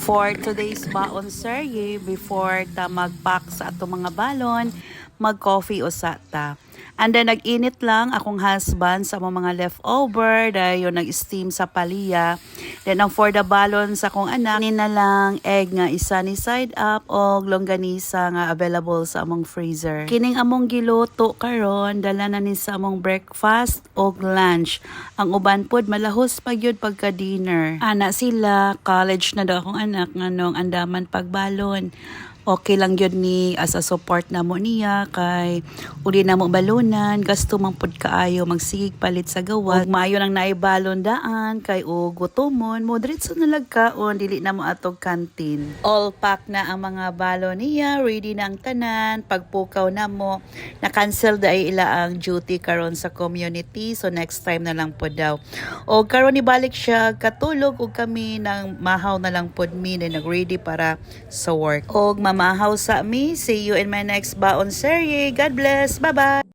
For today's baon serye, before ta mag-pack sa ato mga balon, mag-coffee usata. And then nag-init lang akong husband sa mga leftover dahil yung nag-steam sa paliya. Then ang for the balon sa akong anak, na lang egg nga isa ni side up o longganisa nga available sa among freezer. Kining among giluto karon dala na ni sa among breakfast o lunch. Ang uban pod malahos pa gyud pagka dinner. Ana sila, college na daw akong anak nganong andaman pagbalon. Okay lang yun ni as a support na mo niya kay uli na mo balunan gasto man pud kaayo magsigig palit sa gawa ug maayo nang naibalon daan kay og gutomon mo diretso na lagkaon dili na mo atog kantin. All pack na ang mga balon niya, ready na ang tanan, pagpukaw na mo na cancel dai ila ang duty karon sa community so next time na lang pud daw. Og karon ni balik siya katulog ug kami nang mahaw na lang pud mi na nag-ready para sa work. Og mamahaw sa mi. See you in my next baon serye. God bless. Bye-bye.